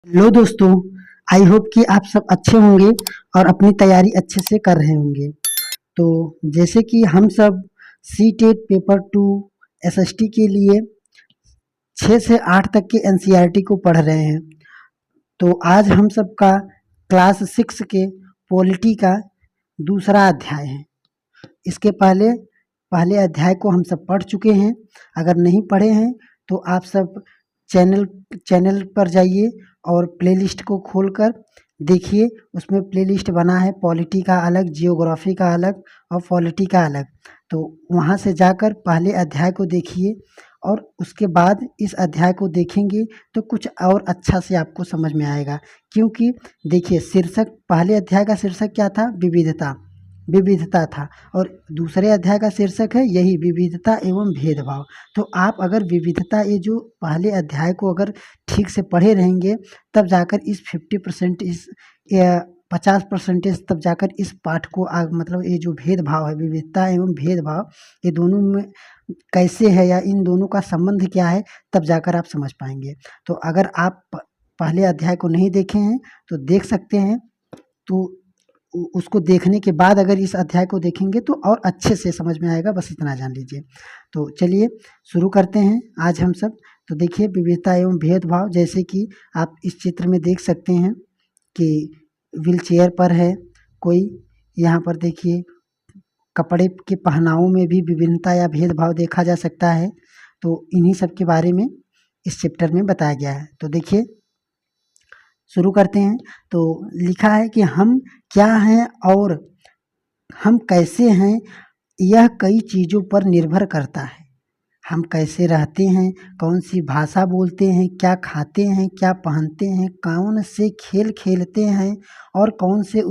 Hello दोस्तों। I hope कि आप सब अच्छे होंगे और अपनी तैयारी अच्छे से कर रहे होंगे। तो जैसे कि हम सब सी टेट पेपर 2 एसएसटी के लिए 6 से 8 तक के एनसीईआरटी को पढ़ रहे हैं। तो आज हम सबका क्लास 6 के पॉलिटी का दूसरा अध्याय है। इसके पहले पहले अध्याय को हम सब पढ़ चुके हैं। अगर नहीं पढ़े हैं तो आप सब चैनल चैनल पर जाइए और प्लेलिस्ट को खोलकर देखिए। उसमें प्लेलिस्ट बना है पॉलिटी का अलग, जियोग्राफी का अलग और पॉलिटी का अलग। तो वहाँ से जाकर पहले अध्याय को देखिए और उसके बाद इस अध्याय को देखेंगे तो कुछ और अच्छा से आपको समझ में आएगा। क्योंकि देखिए, शीर्षक पहले अध्याय का शीर्षक क्या था? विविधता विविधता था और दूसरे अध्याय का शीर्षक है यही, विविधता एवं भेदभाव। तो आप अगर विविधता, ये जो पहले अध्याय को अगर ठीक से पढ़े रहेंगे तब जाकर इस 50% इस 50% तब जाकर इस पाठ को मतलब ये जो भेदभाव है, विविधता एवं भेदभाव, ये दोनों में कैसे है या इन दोनों का संबंध क्या है, तब जाकर आप समझ पाएंगे। तो अगर आप पहले अध्याय को नहीं देखे हैं तो देख सकते हैं। तो उसको देखने के बाद अगर इस अध्याय को देखेंगे तो और अच्छे से समझ में आएगा। बस इतना जान लीजिए। तो चलिए शुरू करते हैं आज हम सब। तो देखिए, विविधता एवं भेदभाव, जैसे कि आप इस चित्र में देख सकते हैं कि व्हील चेयर पर है कोई। यहाँ पर देखिए, कपड़े के पहनावों में भी विभिन्नता या भेदभाव देखा जा सकता है। तो इन्हीं सब के बारे में इस चैप्टर में बताया गया है। तो देखिए, शुरू करते हैं। तो लिखा है कि हम क्या हैं और हम कैसे हैं, यह कई चीज़ों पर निर्भर करता है। हम कैसे रहते हैं, कौन सी भाषा बोलते हैं, क्या खाते हैं, क्या पहनते हैं, कौन से खेल खेलते हैं और कौन से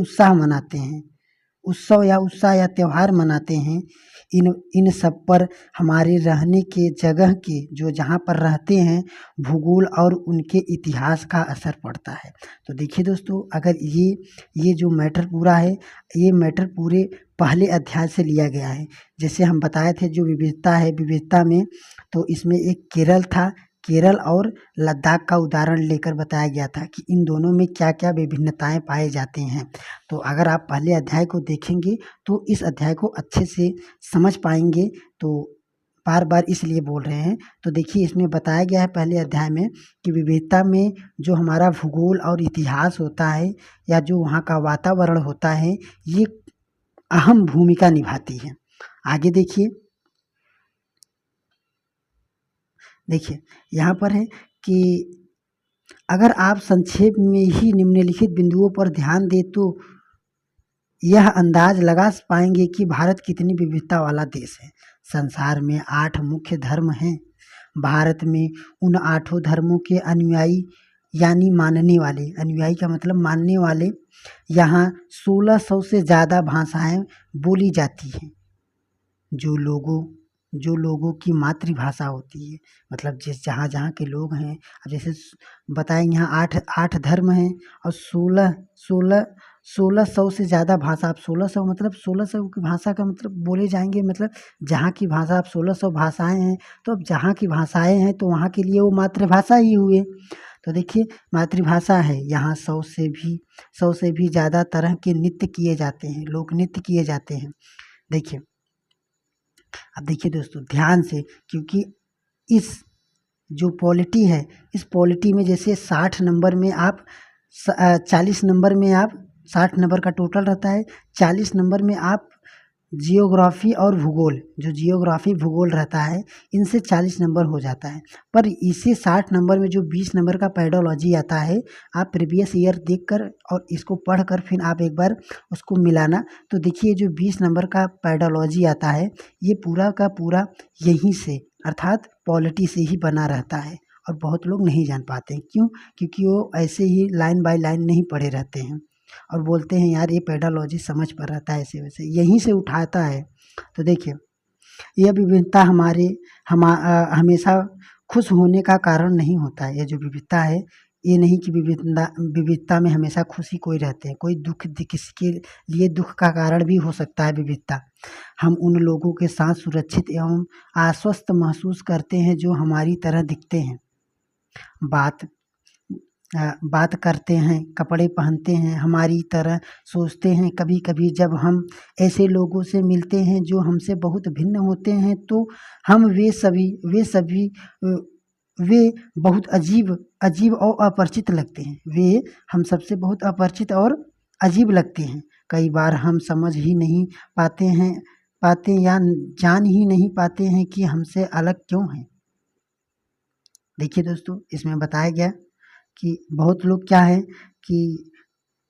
उत्सव या त्यौहार मनाते हैं, इन सब पर हमारे रहने के जगह के, जो जहाँ पर रहते हैं, भूगोल और उनके इतिहास का असर पड़ता है। तो देखिए दोस्तों, अगर ये जो मैटर पूरा है, ये मैटर पूरे पहले अध्याय से लिया गया है। जैसे हम बताए थे, जो विविधता है, विविधता में तो इसमें एक केरल था, केरल और लद्दाख का उदाहरण लेकर बताया गया था कि इन दोनों में क्या क्या विभिन्नताएं पाए जाते हैं। तो अगर आप पहले अध्याय को देखेंगे तो इस अध्याय को अच्छे से समझ पाएंगे। तो बार बार इसलिए बोल रहे हैं। तो देखिए, इसमें बताया गया है पहले अध्याय में कि विविधता में जो हमारा भूगोल और इतिहास होता है या जो वहाँ का वातावरण होता है, ये अहम भूमिका निभाती है। आगे देखिए, यहाँ पर है कि अगर आप संक्षेप में ही निम्नलिखित बिंदुओं पर ध्यान दें तो यह अंदाज लगा पाएंगे कि भारत कितनी विविधता वाला देश है। संसार में 8 मुख्य धर्म हैं। भारत में उन 8 धर्मों के अनुयायी यानी मानने वाले, अनुयायी का मतलब मानने वाले, यहाँ 1600 से ज़्यादा भाषाएं बोली जाती हैं। जो लोगों की मातृभाषा होती है, मतलब जिस जहाँ जहाँ के लोग हैं। अब जैसे बताएं, यहाँ 8 धर्म हैं और 1600 से ज़्यादा भाषा। आप 1600 मतलब 1600 की भाषा का मतलब बोले जाएंगे, मतलब जहाँ की भाषा, अब 1600 भाषाएं हैं तो अब जहाँ की भाषाएं हैं तो वहाँ के लिए वो मातृभाषा ही हुए। तो देखिए, मातृभाषा है। यहाँ 100 से भी ज़्यादा तरह के नृत्य किए जाते हैं, लोक नृत्य किए जाते हैं। देखिए, अब देखिए दोस्तों ध्यान से, क्योंकि इस जो पॉलिटी है, इस पॉलिटी में जैसे 60 नंबर में आप 40 नंबर में आप 60 नंबर का टोटल रहता है। 40 नंबर में आप जियोग्राफी और भूगोल, जो जियोग्राफी भूगोल रहता है, इनसे 40 नंबर हो जाता है। पर इसे 60 नंबर में जो 20 नंबर का पेडोलॉजी आता है, आप प्रीवियस ईयर देखकर और इसको पढ़कर फिर आप एक बार उसको मिलाना, तो देखिए जो 20 नंबर का पेडोलॉजी आता है, ये पूरा का पूरा यहीं से, अर्थात पॉलिटी से ही बना रहता है। और बहुत लोग नहीं जान पाते हैं। क्यों? क्योंकि वो ऐसे ही लाइन बाय लाइन नहीं पढ़े रहते हैं और बोलते हैं यार ये पेडोलॉजी समझ पर रहता है, ऐसे वैसे यहीं से उठाता है। तो देखिए, यह विविधता हमेशा खुश होने का कारण नहीं होता है। ये जो विविधता है, ये नहीं कि विविधता में हमेशा खुशी कोई रहते हैं। कोई किसी के लिए दुख का कारण भी हो सकता है विविधता। हम उन लोगों के साथ सुरक्षित एवं आश्वस्त महसूस करते हैं जो हमारी तरह दिखते हैं। बात बात करते हैं, कपड़े पहनते हैं, हमारी तरह सोचते हैं। कभी कभी जब हम ऐसे लोगों से मिलते हैं जो हमसे बहुत भिन्न होते हैं, तो हम वे सभी वे बहुत अजीब अजीब और अपरिचित लगते हैं। वे हम सबसे बहुत अपरिचित और अजीब लगते हैं। कई बार हम समझ ही नहीं पाते या जान ही नहीं पाते हैं कि हमसे अलग क्यों हैं। देखिए दोस्तों, इसमें बताया गया कि बहुत लोग क्या है कि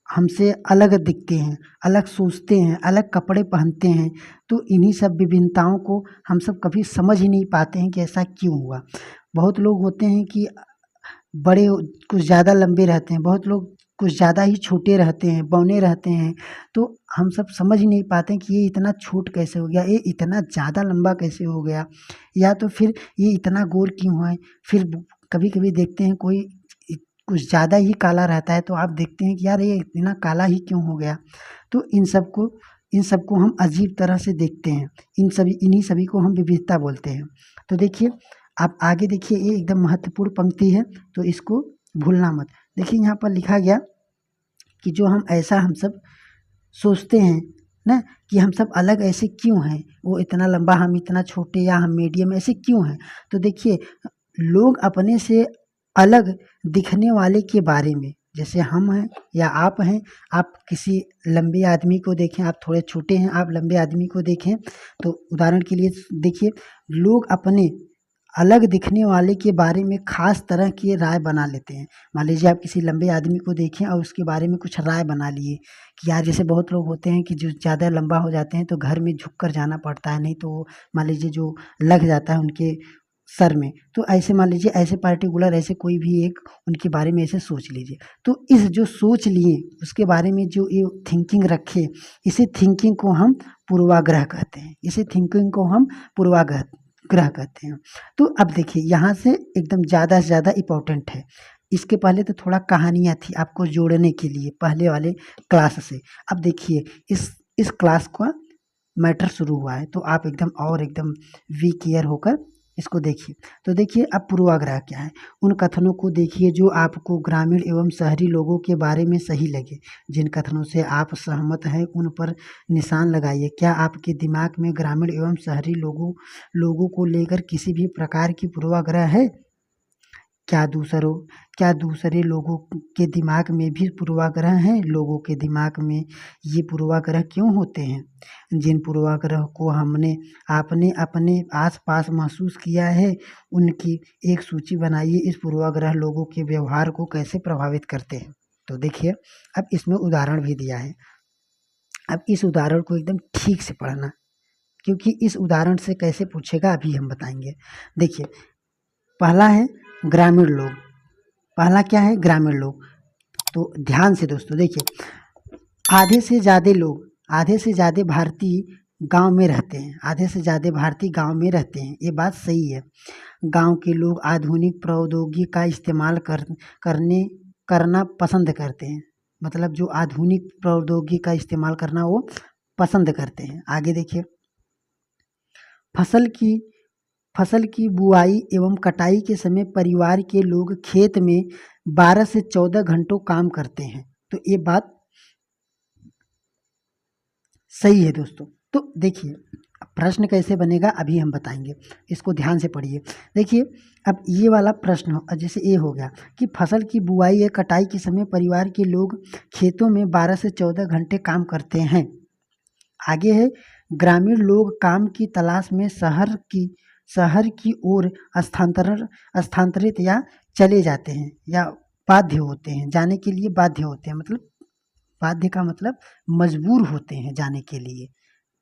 हमसे अलग दिखते हैं, अलग सोचते हैं, अलग कपड़े पहनते हैं। तो इन्हीं सब विभिन्नताओं को हम सब कभी समझ ही नहीं पाते हैं कि ऐसा क्यों हुआ। बहुत लोग होते हैं कि बड़े कुछ ज़्यादा लंबे रहते हैं, बहुत लोग कुछ ज़्यादा ही छोटे रहते हैं, बौने रहते हैं। तो हम सब समझ ही नहीं पाते हैं कि ये इतना छोट कैसे हो गया, ये इतना ज़्यादा लंबा कैसे हो गया, या तो फिर ये इतना गोर क्यों है। फिर कभी-कभी देखते हैं कोई कुछ ज़्यादा ही काला रहता है, तो आप देखते हैं कि यार ये इतना काला ही क्यों हो गया। तो इन सबको हम अजीब तरह से देखते हैं। इन्हीं सभी को हम विविधता बोलते हैं। तो देखिए, आप आगे देखिए, ये एकदम महत्वपूर्ण पंक्ति है, तो इसको भूलना मत। देखिए यहाँ पर लिखा गया कि जो हम सब सोचते हैं ना कि हम सब अलग ऐसे क्यों हैं, वो इतना लंबा, हम इतना छोटे, या हम मीडियम, ऐसे क्यों हैं। तो देखिए, लोग अपने से अलग दिखने वाले के बारे में, जैसे हम हैं या आप हैं, आप किसी लंबे आदमी को देखें, आप थोड़े छोटे हैं, आप लंबे आदमी को देखें, तो उदाहरण के लिए देखिए, लोग अपने अलग दिखने वाले के बारे में खास तरह की राय बना लेते हैं। मान लीजिए आप किसी लंबे आदमी को देखें और उसके बारे में कुछ राय बना लिए कि यार, जैसे बहुत लोग होते हैं कि जो ज़्यादा लंबा हो जाते हैं तो घर में झुक कर जाना पड़ता है, नहीं तो मान लीजिए जो लग जाता है उनके सर में। तो ऐसे मान लीजिए, ऐसे पार्टिकुलर ऐसे कोई भी एक उनके बारे में ऐसे सोच लीजिए। तो इस जो सोच लिए उसके बारे में जो ये थिंकिंग रखे, इसी थिंकिंग को हम पूर्वाग्रह कहते हैं। इसी थिंकिंग को हम पूर्वाग्रह ग्रह कहते हैं। तो अब देखिए, यहाँ से एकदम ज़्यादा से ज़्यादा इम्पोर्टेंट है। इसके पहले तो थोड़ा कहानियाँ थी आपको जोड़ने के लिए पहले वाले क्लास से। अब देखिए, इस क्लास का मैटर शुरू हुआ है, तो आप एकदम वी केयर होकर इसको देखिए। तो देखिए, अब पूर्वाग्रह क्या है। उन कथनों को देखिए जो आपको ग्रामीण एवं शहरी लोगों के बारे में सही लगे। जिन कथनों से आप सहमत हैं उन पर निशान लगाइए। क्या आपके दिमाग में ग्रामीण एवं शहरी लोगों को लेकर किसी भी प्रकार की पूर्वाग्रह है? क्या दूसरे लोगों के दिमाग में भी पूर्वाग्रह हैं? लोगों के दिमाग में ये पूर्वाग्रह क्यों होते हैं? जिन पूर्वाग्रह को आपने अपने आस-पास महसूस किया है, उनकी एक सूची बनाइए। इस पूर्वाग्रह लोगों के व्यवहार को कैसे प्रभावित करते हैं? तो देखिए, अब इसमें उदाहरण भी दिया है। अब इस उदाहरण को एकदम ठीक से पढ़ना, क्योंकि इस उदाहरण से कैसे पूछेगा अभी हम बताएंगे। देखिए, पहला है ग्रामीण लोग। पहला क्या है? ग्रामीण लोग। तो ध्यान से दोस्तों देखिए, आधे से ज़्यादा भारतीय गांव में रहते हैं। आधे से ज़्यादा भारतीय गांव में रहते हैं, ये बात सही है। गांव के लोग आधुनिक प्रौद्योगिकी का इस्तेमाल करना पसंद करते हैं। मतलब जो आधुनिक प्रौद्योगिकी का इस्तेमाल करना वो पसंद करते हैं। आगे देखिए, फसल की बुआई एवं कटाई के समय परिवार के लोग खेत में 12 से 14 घंटों काम करते हैं। तो ये बात सही है दोस्तों। तो देखिए, प्रश्न कैसे बनेगा अभी हम बताएंगे, इसको ध्यान से पढ़िए। देखिए, अब ये वाला प्रश्न जैसे ये हो गया कि फसल की बुआई या कटाई के समय परिवार के लोग खेतों में 12 से 14 घंटे काम करते हैं। आगे है, ग्रामीण लोग काम की तलाश में शहर की ओर स्थानांतरित या चले जाते हैं, या बाध्य होते हैं, जाने के लिए बाध्य होते हैं। मतलब बाध्य का मतलब मजबूर होते हैं जाने के लिए।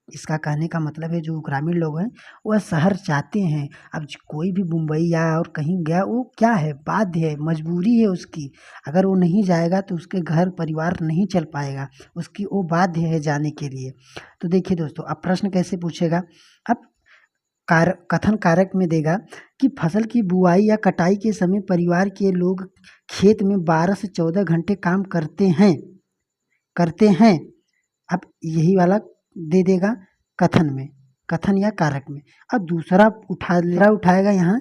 इसका कहने का मतलब है जो ग्रामीण लोग हैं वह शहर चाहते हैं। अब कोई भी मुंबई या और कहीं गया, वो क्या है, बाध्य है, मजबूरी है उसकी। अगर वो नहीं जाएगा तो उसके घर परिवार नहीं चल पाएगा, उसकी वो बाध्य है जाने के लिए। तो देखिए दोस्तों, अब प्रश्न कैसे पूछेगा। अब कथन कारक में देगा कि फसल की बुआई या कटाई के समय परिवार के लोग खेत में 12 से 14 घंटे काम करते हैं। अब यही वाला दे देगा कथन या कारक में। अब दूसरा उठाएगा यहाँ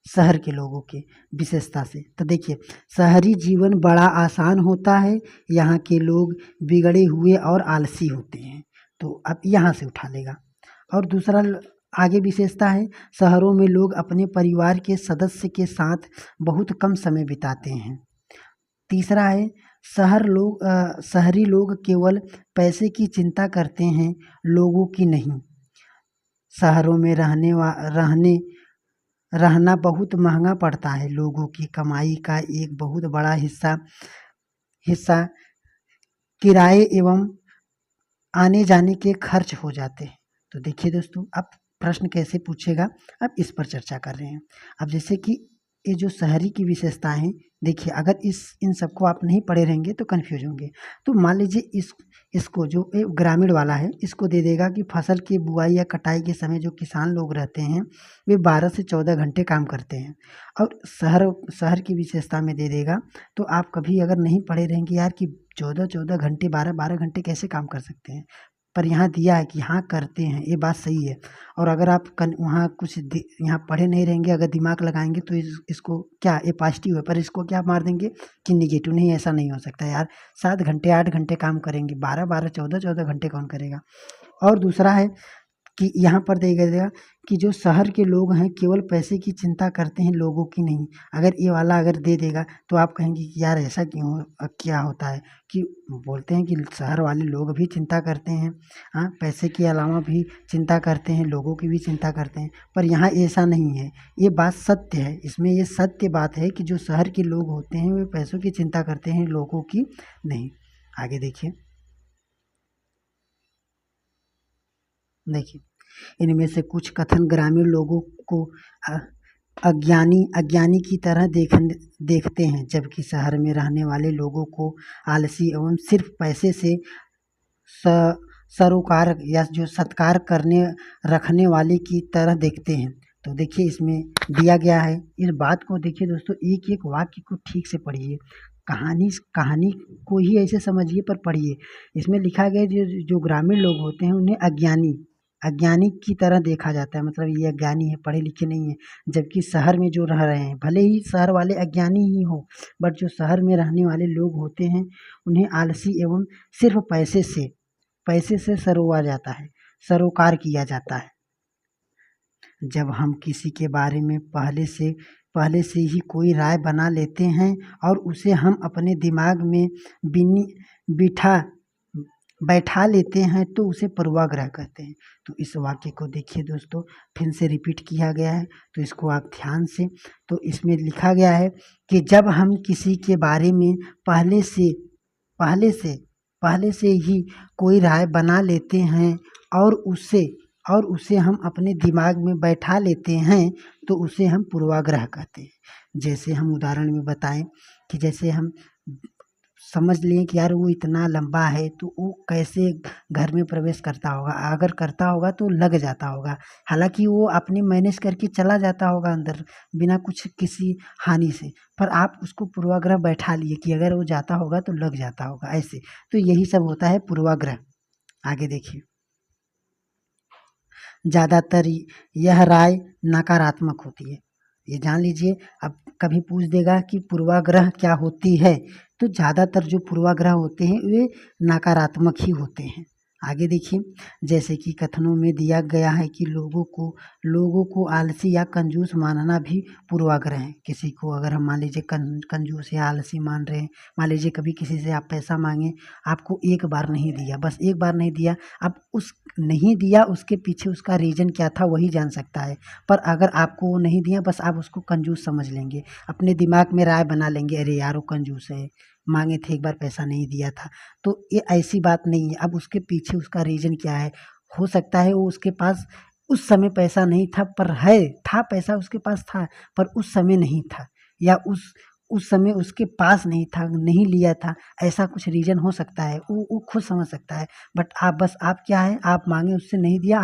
शहर के लोगों के विशेषता से। तो देखिए, शहरी जीवन बड़ा आसान होता है, यहाँ के लोग बिगड़े हुए और आलसी होते हैं। तो अब यहाँ से उठा लेगा। और दूसरा आगे विशेषता है, शहरों में लोग अपने परिवार के सदस्य के साथ बहुत कम समय बिताते हैं। तीसरा है, शहरी लोग केवल पैसे की चिंता करते हैं, लोगों की नहीं। शहरों में रहना बहुत महंगा पड़ता है, लोगों की कमाई का एक बहुत बड़ा हिस्सा किराए एवं आने जाने के खर्च हो जाते हैं। तो देखिए दोस्तों, अब प्रश्न कैसे पूछेगा, अब इस पर चर्चा कर रहे हैं। अब जैसे कि ये जो शहरी की विशेषताएं हैं, देखिए अगर इन सबको आप नहीं पढ़े रहेंगे तो कंफ्यूज होंगे। तो मान लीजिए इसको जो ग्रामीण वाला है, इसको दे देगा कि फसल की बुआई या कटाई के समय जो किसान लोग रहते हैं वे 12 से 14 घंटे काम करते हैं। और शहर की विशेषता में दे देगा, तो आप कभी अगर नहीं पढ़े रहेंगे यार कि 14 घंटे 12 घंटे कैसे काम कर सकते हैं, पर यहाँ दिया है कि हाँ करते हैं, ये बात सही है। और अगर आप वहाँ कुछ यहाँ पढ़े नहीं रहेंगे, अगर दिमाग लगाएंगे तो इसको क्या, ये पॉजिटिव है, पर इसको क्या मार देंगे कि निगेटिव। नहीं, ऐसा नहीं हो सकता यार। 7 घंटे 8 घंटे काम करेंगे, 12 14 घंटे कौन करेगा। और दूसरा है कि यहाँ पर देखा जाएगा कि जो शहर के लोग हैं केवल पैसे की चिंता करते हैं, लोगों की नहीं। अगर ये वाला अगर दे देगा तो आप कहेंगे कि यार ऐसा क्यों, क्या होता है कि बोलते हैं कि शहर वाले लोग भी चिंता करते हैं, हाँ पैसे के अलावा भी चिंता करते हैं, लोगों की भी चिंता करते हैं। पर यहाँ ऐसा नहीं है, ये बात सत्य है, इसमें ये सत्य बात है कि जो शहर के लोग होते हैं वे पैसों की चिंता करते हैं, लोगों की नहीं। आगे देखिए, इनमें से कुछ कथन ग्रामीण लोगों को अज्ञानी की तरह देखते हैं, जबकि शहर में रहने वाले लोगों को आलसी एवं सिर्फ पैसे से सरोकार या जो सत्कार करने रखने वाले की तरह देखते हैं। तो देखिए इसमें दिया गया है, इस बात को देखिए दोस्तों, एक एक वाक्य को ठीक से पढ़िए, कहानी को ही ऐसे समझिए पर पढ़िए। इसमें लिखा गया जो ग्रामीण लोग होते हैं उन्हें अज्ञानी की तरह देखा जाता है, मतलब ये अज्ञानी है, पढ़े लिखे नहीं है। जबकि शहर में जो रह रहे हैं, भले ही शहर वाले अज्ञानी ही हो, बट जो शहर में रहने वाले लोग होते हैं उन्हें आलसी एवं सिर्फ पैसे से सरोवा जाता है, सरोकार किया जाता है। जब हम किसी के बारे में पहले से ही कोई राय बना लेते हैं और उसे हम अपने दिमाग में बिठा बैठा लेते हैं तो उसे पूर्वाग्रह कहते हैं। तो इस वाक्य को देखिए दोस्तों, फिर से रिपीट किया गया है, तो इसको आप ध्यान से, तो इसमें लिखा गया है कि जब हम किसी के बारे में पहले से ही कोई राय बना लेते हैं और उसे हम अपने दिमाग में बैठा लेते हैं तो उसे हम पूर्वाग्रह कहते हैं। जैसे हम उदाहरण में बताएं कि जैसे हम समझ लें कि यार वो इतना लंबा है तो वो कैसे घर में प्रवेश करता होगा, अगर करता होगा तो लग जाता होगा, हालांकि वो अपने मैनेज करके चला जाता होगा अंदर बिना कुछ किसी हानि से, पर आप उसको पूर्वाग्रह बैठा लिए कि अगर वो जाता होगा तो लग जाता होगा, ऐसे। तो यही सब होता है पूर्वाग्रह। आगे देखिए, ज़्यादातर यह राय नकारात्मक होती है, ये जान लीजिए। अब कभी पूछ देगा कि पूर्वाग्रह क्या होती है, तो ज़्यादातर जो पूर्वाग्रह होते हैं वे नकारात्मक ही होते हैं। आगे देखिए, जैसे कि कथनों में दिया गया है कि लोगों को आलसी या कंजूस मानना भी पूर्वाग्रह है। किसी को अगर हम मान लीजिए कंजूस या आलसी मान रहे हैं, मान लीजिए कभी किसी से आप पैसा मांगे, आपको एक बार नहीं दिया, बस एक बार नहीं दिया, अब उस नहीं दिया उसके पीछे उसका रीज़न क्या था वही जान सकता है। पर अगर आपको वो नहीं दिया, बस आप उसको कंजूस समझ लेंगे, अपने दिमाग में राय बना लेंगे, अरे यार वो कंजूस है, मांगे थे एक बार पैसा नहीं दिया था। तो ये ऐसी बात नहीं है। अब उसके पीछे उसका रीज़न क्या है, हो सकता है वो उसके पास उस समय पैसा नहीं था, पर था पैसा उसके पास था, पर उस समय नहीं था, या उस समय उसके पास नहीं था, नहीं लिया था, ऐसा कुछ रीज़न हो सकता है, वो खुद समझ सकता है। बट आप क्या है, आप मांगे उससे नहीं दिया,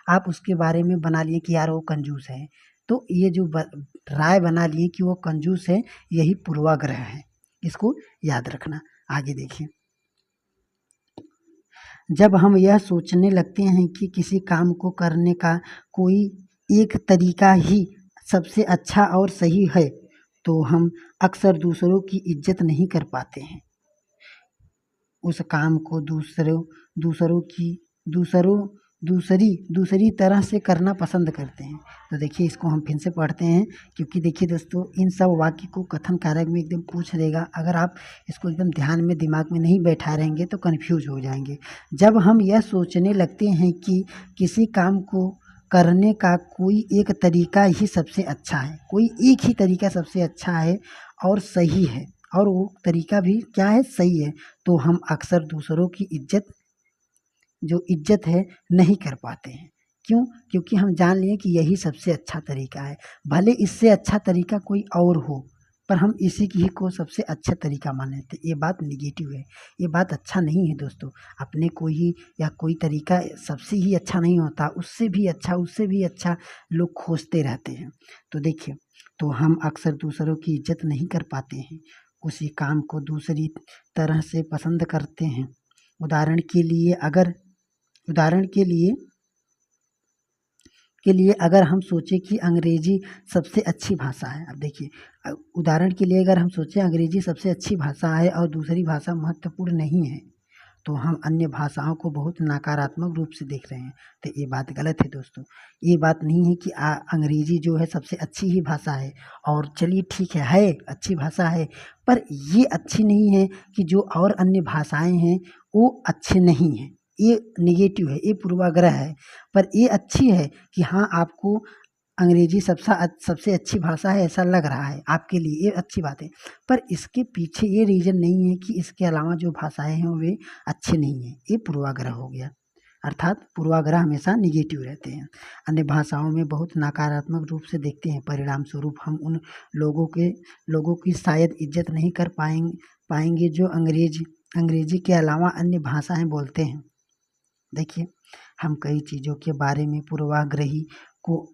आप उसके बारे में बना लिए कि यार वो कंजूस है। तो ये जो राय बना लिए कि वो कंजूस है, यही पूर्वाग्रह है, इसको याद रखना। आगे देखिए, जब हम यह सोचने लगते हैं कि किसी काम को करने का कोई एक तरीका ही सबसे अच्छा और सही है, तो हम अक्सर दूसरों की इज्जत नहीं कर पाते हैं। उस काम को दूसरों की दूसरों दूसरी दूसरी तरह से करना पसंद करते हैं। तो देखिए इसको हम फिर से पढ़ते हैं, क्योंकि देखिए दोस्तों इन सब वाक्य को कथन कारक में एकदम पूछ लेगा। अगर आप इसको एकदम ध्यान में दिमाग में नहीं बैठा रहेंगे तो कन्फ्यूज हो जाएंगे। जब हम यह सोचने लगते हैं कि किसी काम को करने का कोई एक तरीका ही सबसे अच्छा है, कोई एक ही तरीका सबसे अच्छा है और सही है, और वो तरीका भी क्या है, सही है, तो हम अक्सर दूसरों की इज्जत है नहीं कर पाते हैं। क्यों? क्योंकि हम जान लिए कि यही सबसे अच्छा तरीका है। भले इससे अच्छा तरीका कोई और हो, पर हम इसी की ही को सबसे अच्छा तरीका मान लेते हैं। ये बात निगेटिव है, ये बात अच्छा नहीं है दोस्तों। अपने को ही या कोई तरीका सबसे ही अच्छा नहीं होता, उससे भी अच्छा लोग खोजते रहते हैं। तो देखिए, तो हम अक्सर दूसरों की इज्जत नहीं कर पाते हैं, उसी काम को दूसरी तरह से पसंद करते हैं। उदाहरण के लिए अगर हम सोचें कि अंग्रेजी सबसे अच्छी भाषा है। अब देखिए, उदाहरण के लिए अगर हम सोचें अंग्रेजी सबसे अच्छी भाषा है और दूसरी भाषा महत्वपूर्ण नहीं है, तो हम अन्य भाषाओं को बहुत नकारात्मक रूप से देख रहे हैं। तो ये बात गलत है दोस्तों। ये बात नहीं है कि अंग्रेजी जो है सबसे अच्छी ही भाषा है, और चलिए ठीक है अच्छी भाषा है, पर ये अच्छी नहीं है कि जो और अन्य भाषाएं हैं वो अच्छे नहीं हैं। ये निगेटिव है, ये पूर्वाग्रह है। पर ये अच्छी है कि हाँ, आपको अंग्रेजी सबसे अच्छी भाषा है ऐसा लग रहा है आपके लिए, ये अच्छी बात है। पर इसके पीछे ये रीज़न नहीं है कि इसके अलावा जो भाषाएं हैं वे अच्छी नहीं हैं। ये पूर्वाग्रह हो गया, अर्थात पूर्वाग्रह हमेशा निगेटिव रहते हैं। अन्य भाषाओं में बहुत नकारात्मक रूप से देखते हैं, परिणाम स्वरूप हम उन लोगों की शायद इज्जत नहीं कर पाएंगे जो अंग्रेजी के अलावा अन्य भाषाएं बोलते हैं। देखिए, हम कई चीज़ों के बारे में पूर्वाग्रही को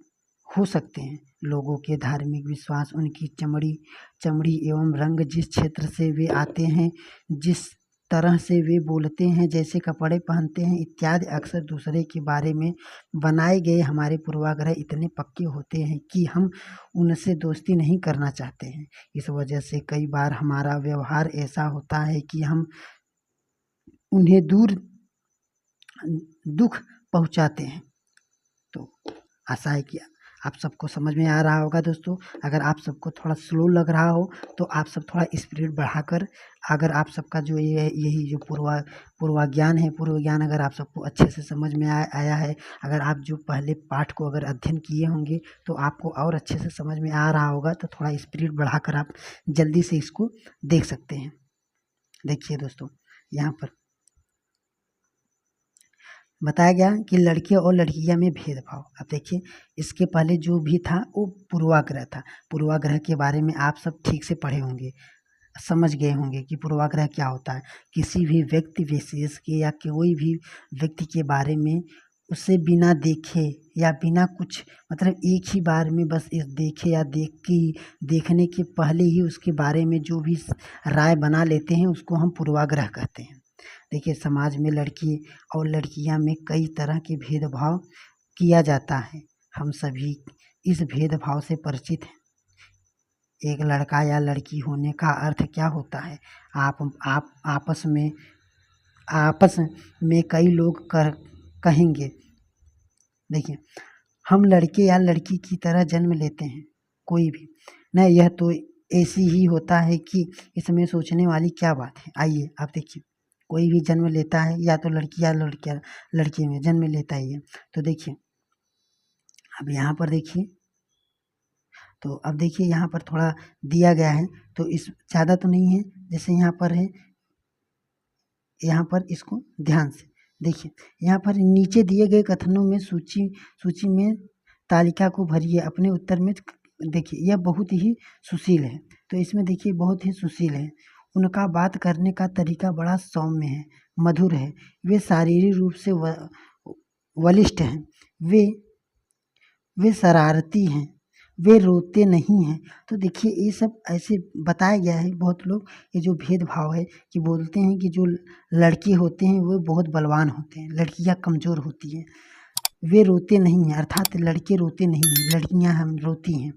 हो सकते हैं। लोगों के धार्मिक विश्वास, उनकी चमड़ी एवं रंग, जिस क्षेत्र से वे आते हैं, जिस तरह से वे बोलते हैं, जैसे कपड़े पहनते हैं इत्यादि, अक्सर दूसरे के बारे में बनाए गए हमारे पूर्वाग्रह इतने पक्के होते हैं कि हम उनसे दोस्ती नहीं करना चाहते हैं। इस वजह से कई बार हमारा व्यवहार ऐसा होता है कि हम उन्हें दुख पहुंचाते हैं। तो आशा है कि आप सबको समझ में आ रहा होगा दोस्तों। अगर आप सबको थोड़ा स्लो लग रहा हो तो आप सब थोड़ा स्पीड बढ़ाकर, अगर आप सबका जो यही जो पूर्व ज्ञान अगर आप सबको अच्छे से समझ में आया है, अगर आप जो पहले पाठ को अगर अध्ययन किए होंगे तो आपको और अच्छे से समझ में आ रहा होगा, तो थोड़ा स्पीड बढ़ाकर आप जल्दी से इसको देख सकते हैं। देखिए दोस्तों, यहाँ पर बताया गया कि लड़के और लड़कियां में भेदभाव। अब देखिए, इसके पहले जो भी था वो पूर्वाग्रह था। पूर्वाग्रह के बारे में आप सब ठीक से पढ़े होंगे, समझ गए होंगे कि पूर्वाग्रह क्या होता है। किसी भी व्यक्ति विशेष के या कोई भी व्यक्ति के बारे में उसे बिना देखे या बिना कुछ, मतलब एक ही बार में बस इस देखे या देखने के पहले ही उसके बारे में जो भी राय बना लेते हैं उसको हम पूर्वाग्रह कहते हैं। देखिए, समाज में लड़की और लड़कियां में कई तरह के भेदभाव किया जाता है। हम सभी इस भेदभाव से परिचित हैं। एक लड़का या लड़की होने का अर्थ क्या होता है? आप आपस में कई लोग कहेंगे। देखिए, हम लड़के या लड़की की तरह जन्म लेते हैं, कोई भी न, यह तो ऐसी ही होता है कि इसमें सोचने वाली क्या बात है। आइए आप देखिए, कोई भी जन्म लेता है, या तो लड़की या लड़की में जन्म लेता ही है। तो देखिए, अब यहाँ पर देखिए, तो अब देखिए यहाँ पर थोड़ा दिया गया है, तो इस ज़्यादा तो नहीं है, जैसे यहाँ पर है, यहाँ पर इसको ध्यान से देखिए। यहाँ पर नीचे दिए गए कथनों में सूची में तालिका को भरिए, अपने उत्तर में देखिए। यह बहुत ही सुशील है, तो इसमें देखिए बहुत ही सुशील है। उनका बात करने का तरीका बड़ा सौम्य है, मधुर है। वे शारीरिक रूप से बलिष्ठ हैं, वे शरारती हैं, वे रोते नहीं हैं। तो देखिए, ये सब ऐसे बताया गया है। बहुत लोग ये जो भेदभाव है कि बोलते हैं कि जो लड़के होते हैं वो बहुत बलवान होते हैं, लड़कियां कमज़ोर होती हैं। वे रोते नहीं हैं, अर्थात लड़के रोते नहीं हैं, लड़कियां हम रोती हैं।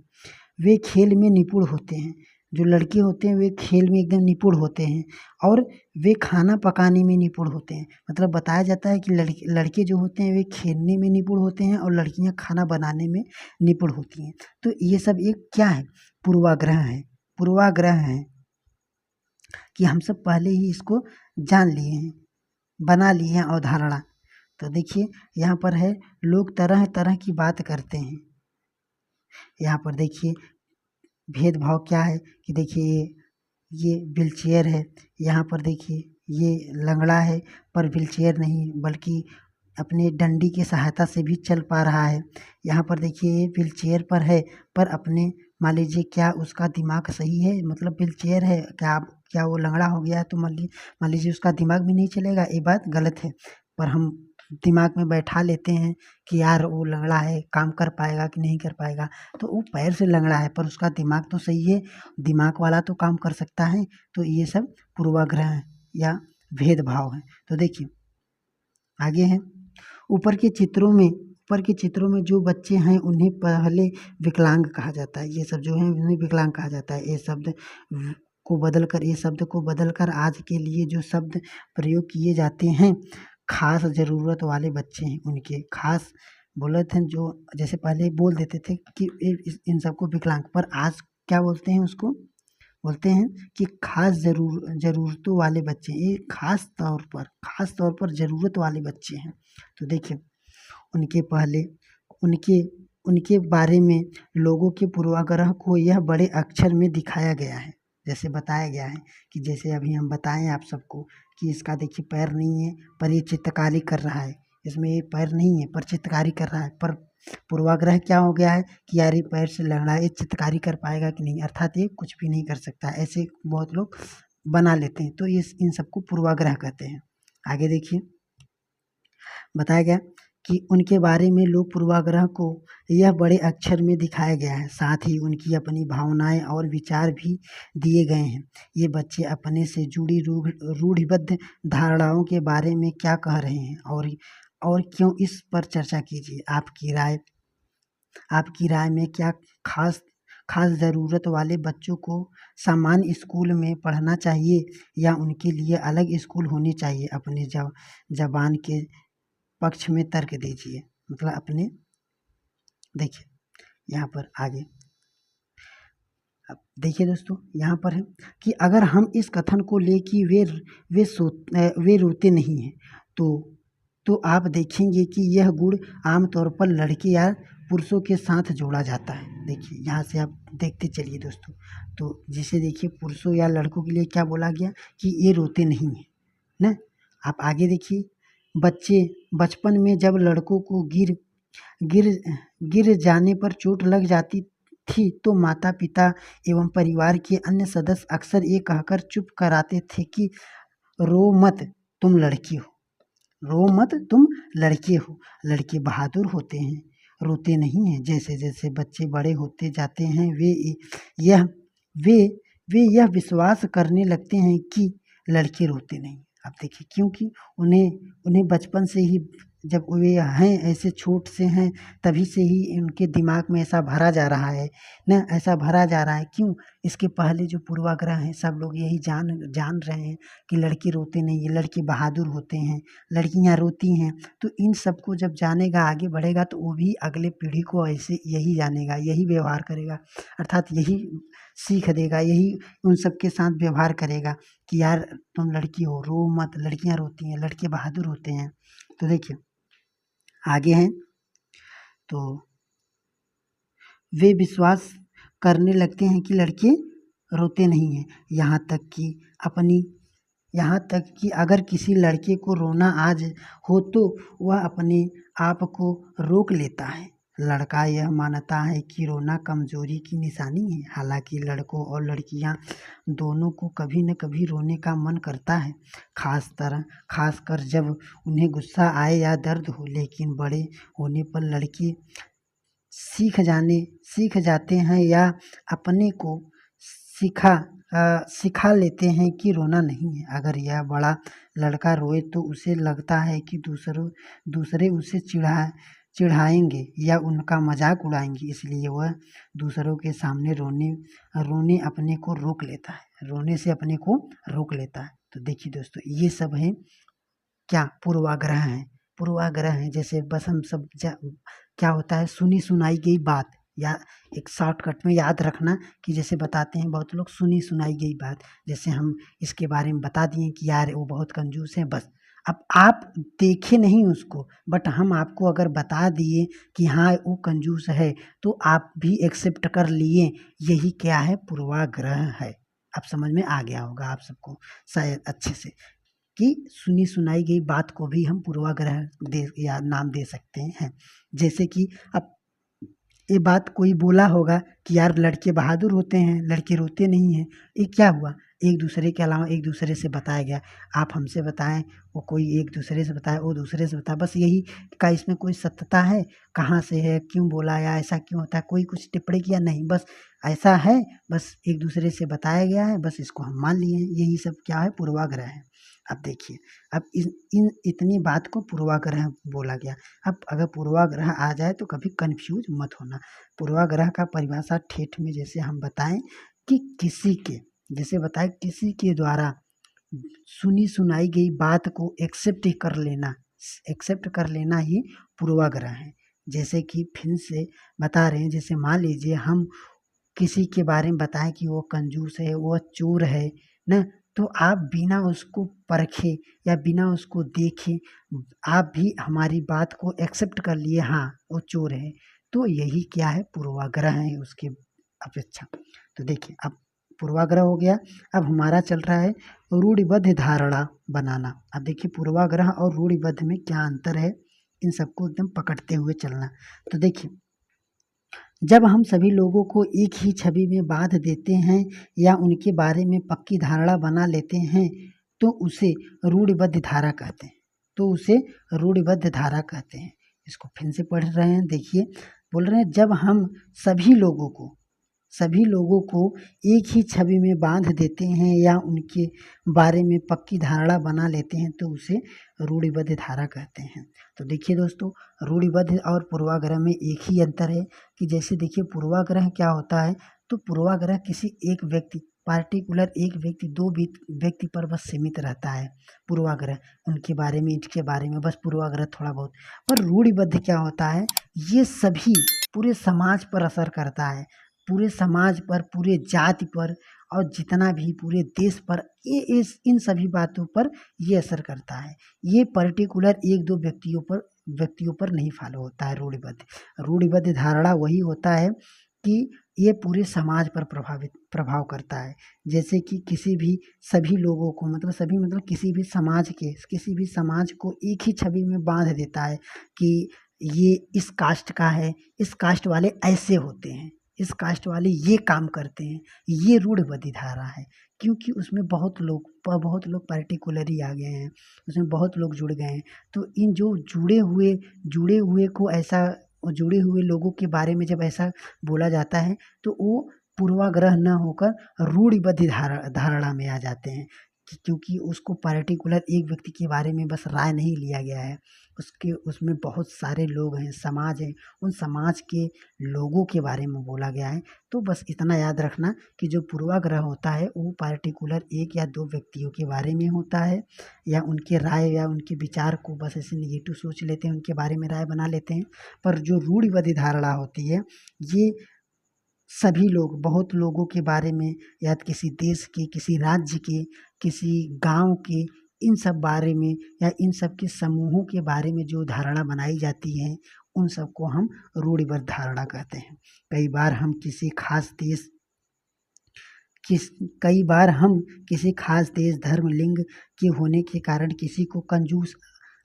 वे खेल में निपुण होते हैं, जो लड़के होते हैं वे खेल में एकदम निपुण होते हैं, और वे खाना पकाने में निपुण होते हैं। मतलब बताया जाता है कि लड़के जो होते हैं वे खेलने में निपुण होते हैं और लड़कियां खाना बनाने में निपुण होती हैं। तो ये सब एक क्या है, पूर्वाग्रह है, पूर्वाग्रह है कि हम सब पहले ही इसको जान लिए हैं, बना लिए हैं अवधारणा। तो देखिए यहाँ पर है, लोग तरह तरह की बात करते हैं। यहाँ पर देखिए भेदभाव क्या है कि देखिए ये व्हील चेयर है, यहाँ पर देखिए ये लंगड़ा है पर व्हील चेयर नहीं बल्कि अपने डंडी की सहायता से भी चल पा रहा है। यहाँ पर देखिए ये व्हील चेयर पर है पर अपने, मान लीजिए क्या उसका दिमाग सही है, मतलब व्हील चेयर है, क्या वो लंगड़ा हो गया है तो मान लीजिए उसका दिमाग भी नहीं चलेगा, ये बात गलत है। पर हम दिमाग में बैठा लेते हैं कि यार वो लंगड़ा है, काम कर पाएगा कि नहीं कर पाएगा, तो वो पैर से लंगड़ा है पर उसका दिमाग तो सही है, दिमाग वाला तो काम कर सकता है। तो ये सब पूर्वाग्रह है या भेदभाव है। तो देखिए आगे है, ऊपर के चित्रों में जो बच्चे हैं उन्हें पहले विकलांग कहा जाता है। ये सब जो है उन्हें विकलांग कहा जाता है। ये शब्द को बदलकर आज के लिए जो शब्द प्रयोग किए जाते हैं, खास ज़रूरत वाले बच्चे हैं उनके, खास बोले थे जो, जैसे पहले बोल देते थे कि इन सबको विकलांग, पर आज क्या बोलते हैं, उसको बोलते हैं कि खास ज़रूरतों वाले बच्चे, ये खास तौर पर ज़रूरत वाले बच्चे हैं। तो देखिए उनके पहले उनके उनके बारे में लोगों के पूर्वाग्रह को यह बड़े अक्षर में दिखाया गया है। जैसे बताया गया है कि जैसे अभी हम बताएं आप सबको कि इसका देखिए पैर नहीं है पर ये चित्रकारी कर रहा है, इसमें ये पैर नहीं है पर चित्रकारी कर रहा है, पर पूर्वाग्रह क्या हो गया है कि यार ये पैर से लंगड़ा है, ये चित्रकारी कर पाएगा कि नहीं, अर्थात ये कुछ भी नहीं कर सकता। ऐसे बहुत लोग बना लेते हैं, तो ये इन सबको पूर्वाग्रह कहते हैं। आगे देखिए बताया गया कि उनके बारे में लोग पूर्वाग्रह को यह बड़े अक्षर में दिखाया गया है, साथ ही उनकी अपनी भावनाएं और विचार भी दिए गए हैं। ये बच्चे अपने से जुड़ी रूढ़िबद्ध धारणाओं के बारे में क्या कह रहे हैं और क्यों, इस पर चर्चा कीजिए। आपकी राय में क्या खास खास ज़रूरत वाले बच्चों को सामान्य स्कूल में पढ़ना चाहिए या उनके लिए अलग स्कूल होने चाहिए? अपने जबान के पक्ष में तर्क दीजिए। मतलब अपने, देखिए यहाँ पर आगे, अब देखिए दोस्तों यहाँ पर है कि अगर हम इस कथन को ले कि वे रोते नहीं हैं, तो आप देखेंगे कि यह गुण आमतौर पर लड़के या पुरुषों के साथ जोड़ा जाता है। देखिए यहाँ से आप देखते चलिए दोस्तों, तो जिसे देखिए पुरुषों या लड़कों के लिए क्या बोला गया कि ये रोते नहीं हैं ना। आप आगे देखिए, बचपन में जब लड़कों को गिर जाने पर चोट लग जाती थी तो माता पिता एवं परिवार के अन्य सदस्य अक्सर ये कहकर चुप कराते थे कि रो मत तुम लड़की हो, रो मत तुम लड़के हो, लड़के बहादुर होते हैं, रोते नहीं हैं। जैसे जैसे बच्चे बड़े होते जाते हैं यह वे वे यह विश्वास करने लगते हैं कि लड़के रोते नहीं। अब देखिए क्योंकि उन्हें बचपन से ही, जब वे हैं ऐसे छोट से हैं तभी से ही उनके दिमाग में ऐसा भरा जा रहा है ना, ऐसा भरा जा रहा है। क्यों? इसके पहले जो पूर्वाग्रह हैं सब लोग यही जान रहे हैं कि लड़के रोते नहीं, लड़के बहादुर होते हैं, लड़कियां रोती हैं। तो इन सबको जब जानेगा, आगे बढ़ेगा, तो वो भी अगले पीढ़ी को ऐसे यही जानेगा, यही व्यवहार करेगा, अर्थात यही सीख देगा, यही उन सबके साथ व्यवहार करेगा कि यार तुम लड़की हो, रो मत, लड़कियां रोती हैं, लड़के बहादुर होते हैं। तो देखिए आगे हैं, तो वे विश्वास करने लगते हैं कि लड़के रोते नहीं हैं। यहाँ तक कि अगर किसी लड़के को रोना आज हो तो वह अपने आप को रोक लेता है। लड़का यह मानता है कि रोना कमजोरी की निशानी है। हालांकि लड़कों और लड़कियां दोनों को कभी न कभी रोने का मन करता है, खासकर जब उन्हें गुस्सा आए या दर्द हो। लेकिन बड़े होने पर लड़के सीख जाते हैं या अपने को सिखा लेते हैं कि रोना नहीं है। अगर यह बड़ा लड़का रोए तो उसे लगता है कि दूसरे उसे चिढ़ाएंगे या उनका मजाक उड़ाएंगे, इसलिए वह दूसरों के सामने रोने अपने को रोक लेता है, रोने से अपने को रोक लेता है। तो देखिए दोस्तों, ये सब है क्या, पूर्वाग्रह हैं। पूर्वाग्रह हैं जैसे बस हम सब क्या होता है, सुनी सुनाई गई बात, या एक शॉर्टकट में याद रखना कि जैसे बताते हैं बहुत लोग, सुनी सुनाई गई बात, जैसे हम इसके बारे में बता दिए कि यार वो बहुत कंजूस है, बस। अब आप देखे नहीं उसको, बट हम आपको अगर बता दिए कि हाँ वो कंजूस है, तो आप भी एक्सेप्ट कर लिए, यही क्या है, पूर्वाग्रह है। अब समझ में आ गया होगा आप सबको शायद अच्छे से, कि सुनी सुनाई गई बात को भी हम पूर्वाग्रह दे या नाम दे सकते हैं। जैसे कि अब ये बात कोई बोला होगा कि यार लड़के बहादुर होते हैं, लड़के रोते नहीं हैं, ये क्या हुआ, एक दूसरे के अलावा एक दूसरे से बताया गया। आप हमसे बताएं, वो कोई एक दूसरे से बताए, वो दूसरे से बताए, बस यही का इसमें कोई सत्यता है, कहाँ से है, क्यों बोला, या ऐसा क्यों होता है, कोई कुछ टिप्पणी किया नहीं, बस ऐसा है, बस एक दूसरे से बताया गया है, बस इसको हम मान लिए हैं, यही सब क्या है, पूर्वाग्रह है। अब देखिए, अब इन इतनी बात को पूर्वाग्रह बोला गया। अब अगर पूर्वाग्रह आ जाए तो कभी कंफ्यूज मत होना। पूर्वाग्रह का परिभाषा ठेठ में जैसे हम बताएं कि किसी के, जैसे बताएं किसी के द्वारा सुनी सुनाई गई बात को एक्सेप्ट कर लेना ही पूर्वाग्रह है। जैसे कि फिर से बता रहे हैं, जैसे मान लीजिए हम किसी के बारे में बताएं कि वो कंजूस है, वो चोर है ना, तो आप बिना उसको परखे या बिना उसको देखे आप भी हमारी बात को एक्सेप्ट कर लिए, हाँ वो चोर है, तो यही क्या है, पूर्वाग्रह है उसके अपेक्षा। तो देखिए, अब पूर्वाग्रह हो गया। अब हमारा चल रहा है रूढ़िबद्ध धारणा बनाना। अब देखिए, पूर्वाग्रह और रूढ़िबद्ध में क्या अंतर है, इन सबको एकदम पकड़ते हुए चलना। तो देखिए, जब हम सभी लोगों को एक ही छवि में बांध देते हैं या उनके बारे में पक्की धारणा बना लेते हैं, तो उसे रूढ़िबद्ध धारा कहते हैं। तो उसे रूढ़िबद्ध धारा कहते हैं। इसको फिर से पढ़ रहे हैं, देखिए, बोल रहे हैं जब हम सभी लोगों को एक ही छवि में बांध देते हैं या उनके बारे में पक्की धारणा बना लेते हैं, तो उसे रूढ़िबद्ध धारा कहते हैं। तो देखिए दोस्तों, रूढ़िबद्ध और पूर्वाग्रह में एक ही अंतर है कि जैसे देखिए, पूर्वाग्रह क्या होता है, तो पूर्वाग्रह किसी एक व्यक्ति, पार्टिकुलर एक व्यक्ति, दो व्यक्ति पर बस सीमित रहता है पूर्वाग्रह, उनके बारे में, इनके बारे में बस पूर्वाग्रह थोड़ा बहुत। पर रूढ़िबद्ध क्या होता है, ये सभी पूरे समाज पर असर करता है, पूरे समाज पर, पूरे जाति पर, और जितना भी पूरे देश पर, ये इन सभी बातों पर ये असर करता है। ये पर्टिकुलर एक दो व्यक्तियों पर नहीं फॉलो होता है। रूढ़िबद्ध धारणा वही होता है कि ये पूरे समाज पर प्रभाव करता है। जैसे कि किसी भी सभी लोगों को, मतलब किसी भी समाज को एक ही छवि में बांध देता है कि ये इस कास्ट का है, इस कास्ट वाले ऐसे होते हैं, इस कास्ट वाले ये काम करते हैं, ये रूढ़िबद्ध धारा है। क्योंकि उसमें बहुत लोग पर्टिकुलरली आ गए हैं, उसमें बहुत लोग जुड़ गए हैं। तो इन जो जुड़े हुए को ऐसा, जुड़े हुए लोगों के बारे में जब ऐसा बोला जाता है, तो वो पूर्वाग्रह न होकर रूढ़िबद्ध धारणा में आ जाते हैं। क्योंकि उसको पर्टिकुलर एक व्यक्ति के बारे में बस राय नहीं लिया गया है, उसमें बहुत सारे लोग हैं, समाज है, उन समाज के लोगों के बारे में बोला गया है। तो बस इतना याद रखना कि जो पूर्वाग्रह होता है वो पर्टिकुलर एक या दो व्यक्तियों के बारे में होता है, या उनके राय या उनके विचार को बस ऐसे निगेटिव सोच लेते हैं, उनके बारे में राय बना लेते हैं। पर जो रूढ़िबद्ध धारणा होती है, ये सभी लोग, बहुत लोगों के बारे में, या किसी देश के, किसी राज्य के, किसी गांव के, इन सब बारे में, या इन सब के समूहों के बारे में जो धारणा बनाई जाती है, उन सबको हम रूढ़िबद्ध धारणा कहते हैं। कई बार हम किसी खास देश, धर्म, लिंग के होने के कारण किसी को कंजूस,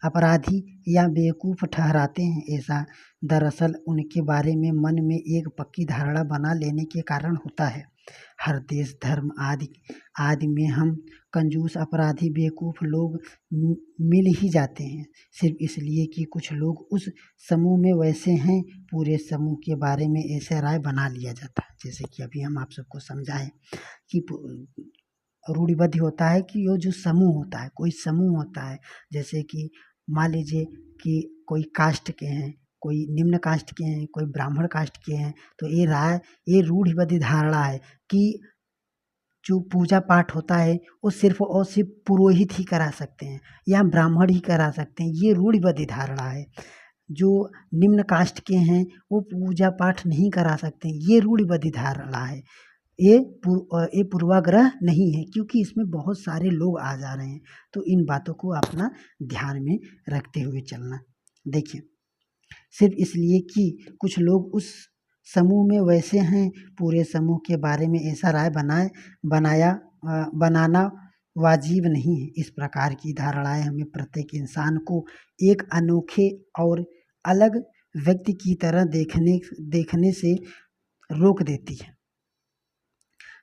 अपराधी या बेवकूफ़ ठहराते हैं। ऐसा दरअसल उनके बारे में मन में एक पक्की धारणा बना लेने के कारण होता है। हर देश, धर्म आदि में हम कंजूस, अपराधी, बेवकूफ़ लोग मिल ही जाते हैं, सिर्फ इसलिए कि कुछ लोग उस समूह में वैसे हैं। पूरे समूह के बारे में ऐसे राय बना लिया जाता है। जैसे कि अभी हम आप सबको समझाएं कि रूढ़िबद्ध होता है कि वो जो समूह होता है, कोई समूह होता है, जैसे कि मान लीजिए कि कोई कास्ट के हैं, कोई निम्न कास्ट के हैं, कोई ब्राह्मण कास्ट के हैं, तो ये रूढ़िबद्ध धारणा है कि जो पूजा पाठ होता है वो सिर्फ और सिर्फ पुरोहित ही करा सकते हैं या ब्राह्मण ही करा सकते हैं। ये रूढ़िबद्ध धारणा है। जो निम्न कास्ट के हैं वो पूजा पाठ नहीं करा सकते, ये रूढ़िबद्ध धारणा है। ये पूर्वाग्रह नहीं है, क्योंकि इसमें बहुत सारे लोग आ जा रहे हैं। तो इन बातों को अपना ध्यान में रखते हुए चलना। देखिए, सिर्फ इसलिए कि कुछ लोग उस समूह में वैसे हैं, पूरे समूह के बारे में ऐसा राय बनाना वाजिब नहीं है। इस प्रकार की धारणाएं हमें प्रत्येक इंसान को एक अनोखे और अलग व्यक्ति की तरह देखने से रोक देती है।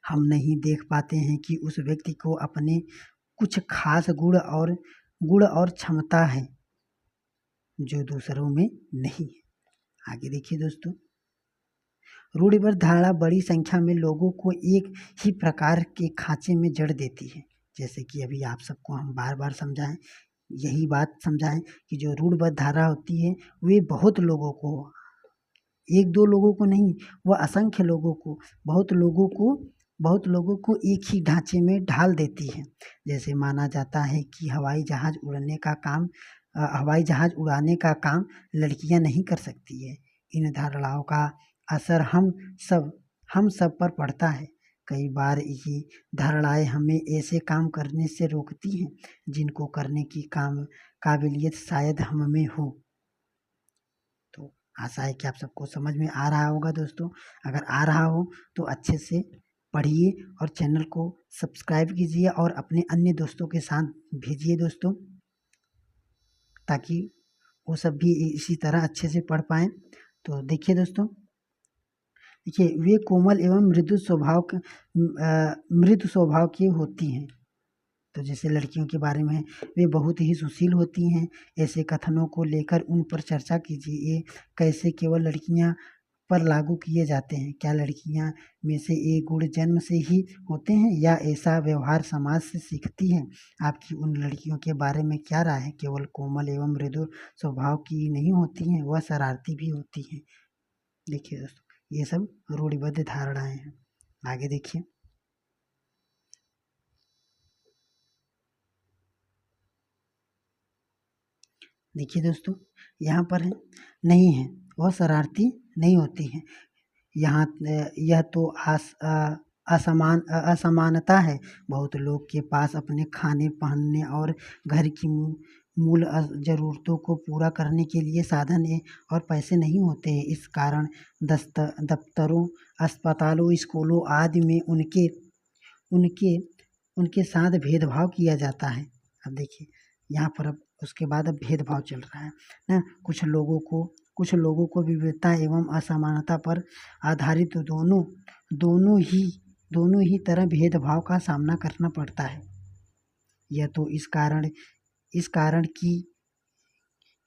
हम नहीं देख पाते हैं कि उस व्यक्ति को अपने कुछ खास गुण और क्षमता है जो दूसरों में नहीं है। आगे देखिए दोस्तों, रूढ़िबद्ध धारणा बड़ी संख्या में लोगों को एक ही प्रकार के खांचे में जड़ देती है। जैसे कि अभी आप सबको हम बार बार समझाएं, यही बात समझाएं कि जो रूढ़िबद्ध धारणा होती है वे बहुत लोगों को, एक दो लोगों को नहीं, वह असंख्य लोगों को, बहुत लोगों को एक ही ढांचे में ढाल देती है। जैसे माना जाता है कि हवाई जहाज उड़ाने का काम लड़कियां नहीं कर सकती है। इन धारणाओं का असर हम सब पर पड़ता है। कई बार ये धारणाएं हमें ऐसे काम करने से रोकती हैं जिनको करने की काबिलियत शायद हम में हो। तो आशा है कि आप सबको समझ में आ रहा होगा दोस्तों। अगर आ रहा हो तो अच्छे से पढ़िए और चैनल को सब्सक्राइब कीजिए और अपने अन्य दोस्तों के साथ भेजिए दोस्तों, ताकि वो सब भी इसी तरह अच्छे से पढ़ पाएँ। तो देखिए दोस्तों, देखिए, वे कोमल एवं मृदु स्वभाव की होती हैं। तो जैसे लड़कियों के बारे में, वे बहुत ही सुशील होती हैं। ऐसे कथनों को लेकर उन पर चर्चा कीजिए। ये कैसे केवल लड़कियां पर लागू किए जाते हैं? क्या लड़कियां में से ये गुण जन्म से ही होते हैं या ऐसा व्यवहार समाज से सीखती हैं? आपकी उन लड़कियों के बारे में क्या राय है? केवल कोमल एवं मृदु स्वभाव की नहीं होती हैं, वह शरारती भी होती हैं। देखिए दोस्तों, ये सब रूढ़िबद्ध धारणाएं हैं। आगे देखिए, दोस्तों, यहाँ पर है, नहीं है, वह शरारती नहीं होती है। यहाँ यह तो असमानता है। बहुत लोग के पास अपने खाने, पहनने और घर की मूल ज़रूरतों को पूरा करने के लिए साधन और पैसे नहीं होते हैं। इस कारण दफ्तरों, अस्पतालों, स्कूलों आदि में उनके साथ भेदभाव किया जाता है। अब देखिए, यहाँ पर अब उसके बाद अब भेदभाव चल रहा है ना। कुछ लोगों को विविधता एवं असमानता पर आधारित दोनों ही तरह भेदभाव का सामना करना पड़ता है। यह तो इस कारण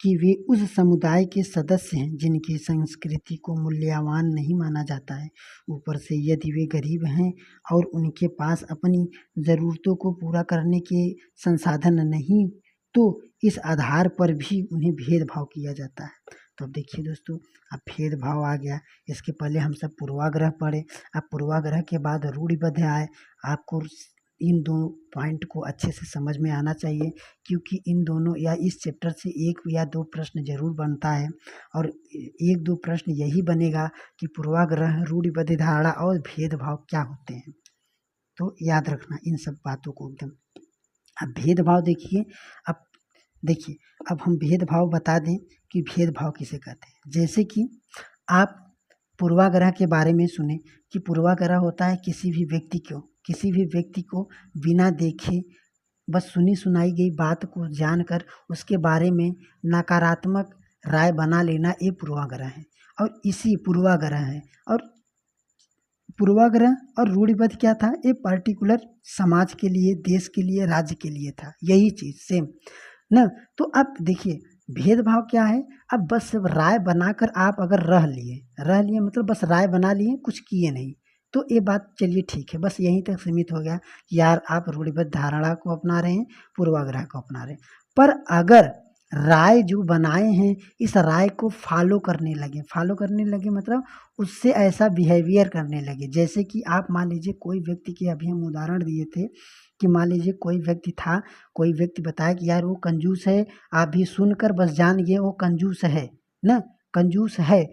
कि वे उस समुदाय के सदस्य हैं जिनकी संस्कृति को मूल्यवान नहीं माना जाता है। ऊपर से यदि वे गरीब हैं और उनके पास अपनी ज़रूरतों को पूरा करने के संसाधन नहीं, तो इस आधार पर भी उन्हें भेदभाव किया जाता है। तो अब देखिए दोस्तों, अब भेदभाव आ गया। इसके पहले हम सब पूर्वाग्रह पढ़े, अब पूर्वाग्रह के बाद रूढ़िबद्ध आए। आपको इन दोनों पॉइंट को अच्छे से समझ में आना चाहिए, क्योंकि इन दोनों या इस चैप्टर से एक या दो प्रश्न जरूर बनता है। और एक दो प्रश्न यही बनेगा कि पूर्वाग्रह, रूढ़िबद्ध धारणा और भेदभाव क्या होते हैं। तो याद रखना इन सब बातों को एकदम। अब भेदभाव देखिए, अब हम भेदभाव बता दें कि भेदभाव किसे कहते हैं। जैसे कि आप पूर्वाग्रह के बारे में सुने कि पूर्वाग्रह होता है किसी भी व्यक्ति को बिना देखे, बस सुनी सुनाई गई बात को जानकर उसके बारे में नकारात्मक राय बना लेना, ये पूर्वाग्रह है। और इसी पूर्वाग्रह है। और पूर्वाग्रह और रूढ़िबद्ध क्या था? ये पर्टिकुलर समाज के लिए, देश के लिए, राज्य के लिए था, यही चीज़ सेम ना। तो अब देखिए, भेदभाव क्या है? अब बस राय बनाकर आप अगर रह लिए मतलब बस राय बना लिए, कुछ किए नहीं, तो ये बात चलिए ठीक है, बस यहीं तक सीमित हो गया कि यार आप रूढ़िबद्ध धारणा को अपना रहे हैं, पूर्वाग्रह को अपना रहे हैं। पर अगर राय जो बनाए हैं इस राय को फॉलो करने लगे। फॉलो करने लगे मतलब उससे ऐसा बिहेवियर करने लगे। जैसे कि आप मान लीजिए कोई व्यक्ति के अभी हम उदाहरण दिए थे कि मान लीजिए कोई व्यक्ति था, कोई व्यक्ति बताया कि यार वो कंजूस है, आप भी सुनकर बस जान गए वो कंजूस है ना, कंजूस है,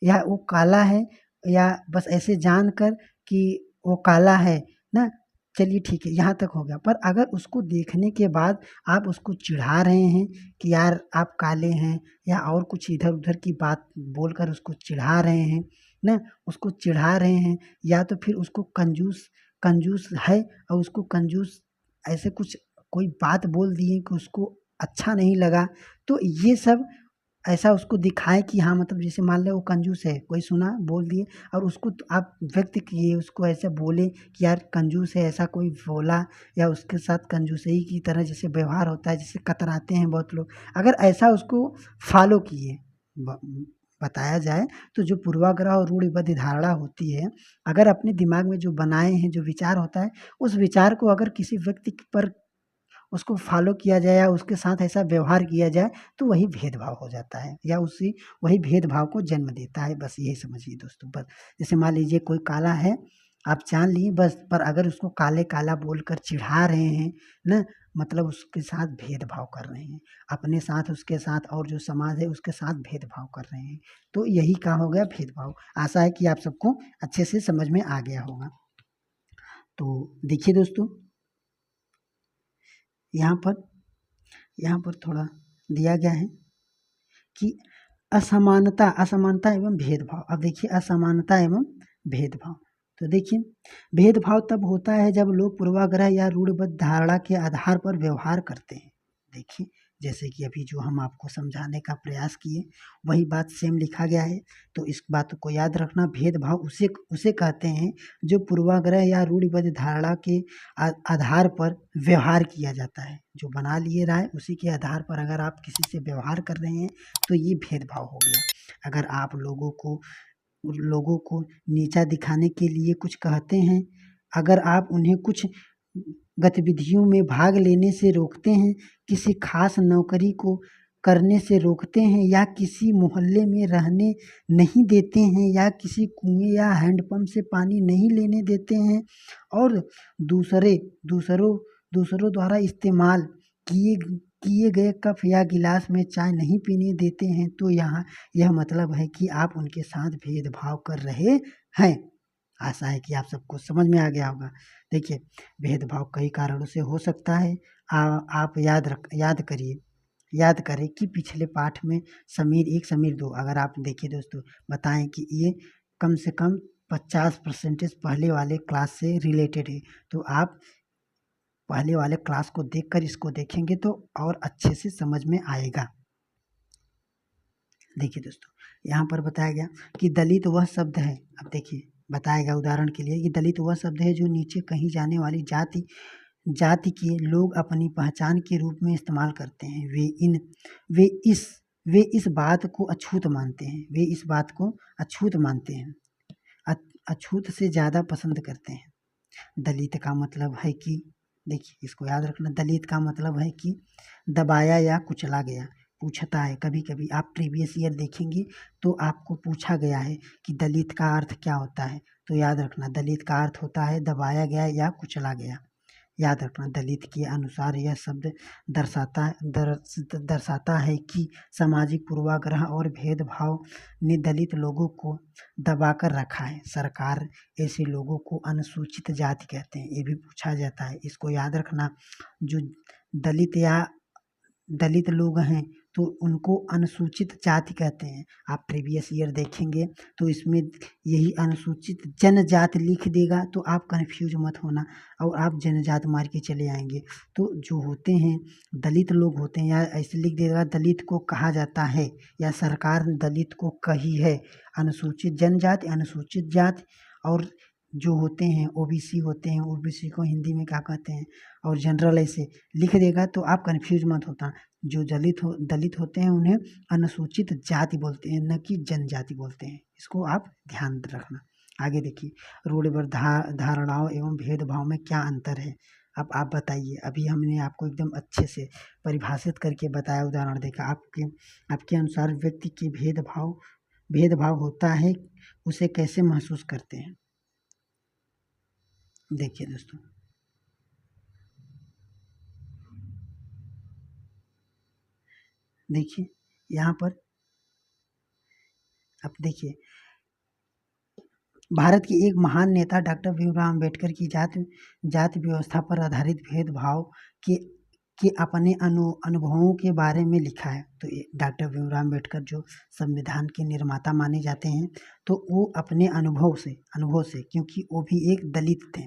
या वो काला है, या बस ऐसे जानकर कि वो काला है ना, चलिए ठीक है यहाँ तक हो गया। पर अगर उसको देखने के बाद आप उसको चिढ़ा रहे हैं कि यार आप काले हैं, या और कुछ इधर उधर की बात बोलकर उसको चिढ़ा रहे हैं ना, उसको चिढ़ा रहे हैं, या तो फिर उसको कंजूस कंजूस है और उसको कंजूस ऐसे कुछ कोई बात बोल दिए कि उसको अच्छा नहीं लगा, तो ये सब ऐसा उसको दिखाएं कि हाँ मतलब जैसे मान लो वो कंजूस है, कोई सुना बोल दिए और उसको आप व्यक्त किए, उसको ऐसे बोले कि यार कंजूस है, ऐसा कोई बोला, या उसके साथ कंजूसई की तरह जैसे व्यवहार होता है, जैसे कतराते हैं बहुत लोग, अगर ऐसा उसको फॉलो किए बताया जाए, तो जो पूर्वाग्रह और रूढ़िबद्ध धारणा होती है, अगर अपने दिमाग में जो बनाए हैं जो विचार होता है, उस विचार को अगर किसी व्यक्ति पर उसको फॉलो किया जाए या उसके साथ ऐसा व्यवहार किया जाए, तो वही भेदभाव हो जाता है या उसी वही भेदभाव को जन्म देता है। बस यही समझिए दोस्तों। बस जैसे मान लीजिए कोई काला है, आप जान लिए बस, पर अगर उसको काले काला बोलकर चिढ़ा रहे हैं ना, मतलब उसके साथ भेदभाव कर रहे हैं, अपने साथ उसके साथ और जो समाज है उसके साथ भेदभाव कर रहे हैं, तो यही का हो गया भेदभाव। आशा है कि आप सबको अच्छे से समझ में आ गया होगा। तो देखिए दोस्तों, यहाँ पर यहाँ पर थोड़ा दिया गया है कि असमानता असमानता एवं भेदभाव। अब देखिए असमानता एवं भेदभाव, तो देखिए भेदभाव तब होता है जब लोग पूर्वाग्रह या रूढ़िबद्ध धारणा के आधार पर व्यवहार करते हैं। देखिए जैसे कि अभी जो हम आपको समझाने का प्रयास किए वही बात सेम लिखा गया है, तो इस बात को याद रखना। भेदभाव उसे उसे कहते हैं जो पूर्वाग्रह या रूढ़िबद्ध धारणा के आधार पर व्यवहार किया जाता है। जो बना लिए राय उसी के आधार पर अगर आप किसी से व्यवहार कर रहे हैं तो ये भेदभाव हो गया। अगर आप लोगों को नीचा दिखाने के लिए कुछ कहते हैं, अगर आप उन्हें कुछ गतिविधियों में भाग लेने से रोकते हैं, किसी खास नौकरी को करने से रोकते हैं, या किसी मोहल्ले में रहने नहीं देते हैं, या किसी कुएं या हैंडपंप से पानी नहीं लेने देते हैं, और दूसरे दूसरों दूसरों द्वारा इस्तेमाल किए किए गए कप या गिलास में चाय नहीं पीने देते हैं, तो यहाँ यह मतलब है कि आप उनके साथ भेदभाव कर रहे हैं। आशा है कि आप सबको समझ में आ गया होगा। देखिए भेदभाव कई कारणों से हो सकता है। आप याद करें कि पिछले पाठ में समीर एक समीर दो, अगर आप देखिए दोस्तों, बताएं कि ये कम से कम 50% पहले वाले क्लास से रिलेटेड है, तो आप पहले वाले क्लास को देखकर इसको देखेंगे तो और अच्छे से समझ में आएगा। देखिए दोस्तों, यहाँ पर बताया गया कि दलित वह शब्द है। अब देखिए बताया गया उदाहरण के लिए कि दलित वह शब्द है जो नीचे कही जाने वाली जाति के लोग अपनी पहचान के रूप में इस्तेमाल करते हैं। वे इस वे इस बात को अछूत मानते हैं, वे इस बात को अछूत मानते हैं, अछूत से ज़्यादा पसंद करते हैं। दलित का मतलब है कि, देखिए इसको याद रखना, दलित का मतलब है कि दबाया या कुचला गया। पूछता है कभी कभी, आप प्रीवियस ईयर देखेंगे तो आपको पूछा गया है कि दलित का अर्थ क्या होता है, तो याद रखना दलित का अर्थ होता है दबाया गया या कुचला गया। याद रखना दलित के अनुसार यह शब्द दर्शाता है कि सामाजिक पूर्वाग्रह और भेदभाव ने दलित लोगों को दबाकर रखा है। सरकार ऐसे लोगों को अनुसूचित जाति कहते हैं, ये भी पूछा जाता है, इसको याद रखना। जो दलित लोग हैं तो उनको अनुसूचित जाति कहते हैं। आप प्रीवियस ईयर देखेंगे तो इसमें यही अनुसूचित जनजाति लिख देगा, तो आप कन्फ्यूज मत होना और आप जनजाति मार के चले आएंगे। तो जो होते हैं दलित लोग होते हैं, या ऐसे लिख देगा दलित को कहा जाता है, या सरकार ने दलित को कही है। अनुसूचित जनजाति, अनुसूचित जाति, और जो होते हैं ओबीसी होते हैं, ओबीसी को हिंदी में क्या कहते हैं, और जनरल ऐसे लिख देगा तो आप कन्फ्यूज मत होता। जो दलित होते हैं उन्हें अनुसूचित जाति बोलते हैं, न कि जनजाति बोलते हैं। इसको आप ध्यान रखना। आगे देखिए, रूढ़िबद्ध धारणाओं एवं भेदभाव में क्या अंतर है। अब आप बताइए। अभी हमने आपको एकदम अच्छे से परिभाषित करके बताया, उदाहरण देखा। आपके अनुसार व्यक्ति की भेदभाव होता है, उसे कैसे महसूस करते हैं? देखिए दोस्तों, देखिए यहाँ पर आप देखिए, भारत के एक महान नेता डॉक्टर भीमराव अम्बेडकर की जाति व्यवस्था पर आधारित भेदभाव के अपने अनुभवों के बारे में लिखा है। तो डॉक्टर भीमराव अम्बेडकर जो संविधान के निर्माता माने जाते हैं, तो वो अपने अनुभव से, क्योंकि वो भी एक दलित थे,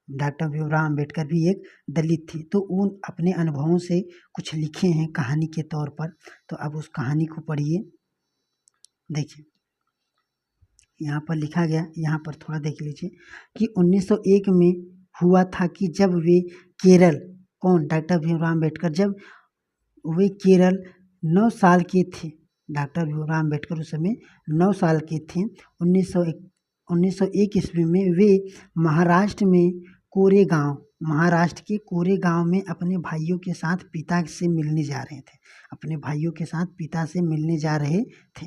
डॉक्टर भीमराव अम्बेडकर भी एक दलित थे, तो वो अपने अनुभवों से कुछ लिखे हैं कहानी के तौर पर। तो अब उस कहानी को पढ़िए। देखिए यहाँ पर लिखा गया, यहाँ पर थोड़ा देख लीजिए कि 1901 में हुआ था कि जब वे केरल, कौन, डॉक्टर भीमराव अम्बेडकर, जब वे केरल 9 साल के थे। डॉक्टर भीमराव अम्बेडकर उस समय 9 साल के थे। 1901 ईस्वी में वे महाराष्ट्र के कोरेगांव में अपने भाइयों के साथ पिता से मिलने जा रहे थे। अपने भाइयों के साथ पिता से मिलने जा रहे थे,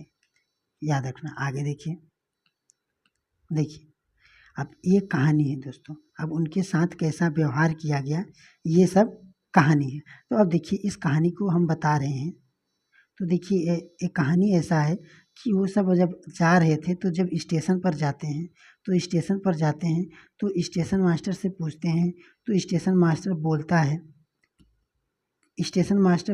याद रखना। आगे देखिए, अब ये कहानी है दोस्तों। अब उनके साथ कैसा व्यवहार किया गया, ये सब कहानी है। तो अब देखिए, इस कहानी को हम बता रहे हैं। तो देखिए, एक कहानी ऐसा है कि वो सब जब जा रहे थे, तो जब स्टेशन पर जाते हैं, तो स्टेशन मास्टर से पूछते हैं, तो स्टेशन मास्टर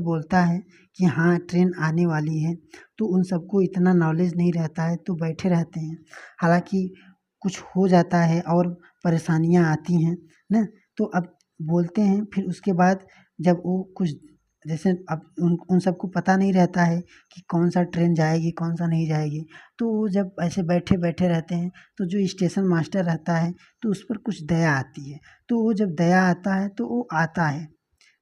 बोलता है कि हाँ, ट्रेन आने वाली है। तो उन सबको इतना नॉलेज नहीं रहता है, तो बैठे रहते हैं। हालांकि कुछ हो जाता है और परेशानियां आती हैं ना, तो अब बोलते हैं। फिर उसके बाद जब वो कुछ, जैसे अब उन सबको पता नहीं रहता है कि कौन सा ट्रेन जाएगी, कौन सा नहीं जाएगी। तो वो जब ऐसे बैठे बैठे रहते हैं, तो जो स्टेशन मास्टर रहता है, तो उस पर कुछ दया आती है। तो वो जब दया आता है, तो वो आता है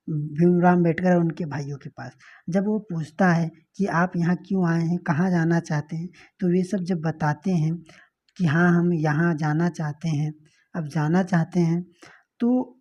भीमराव अम्बेडकर और उनके भाइयों के पास। जब वो पूछता है कि आप यहाँ क्यों आए हैं, कहाँ जाना चाहते हैं, तो वे सब जब बताते हैं कि हाँ, हम यहाँ जाना चाहते हैं, अब जाना चाहते हैं, तो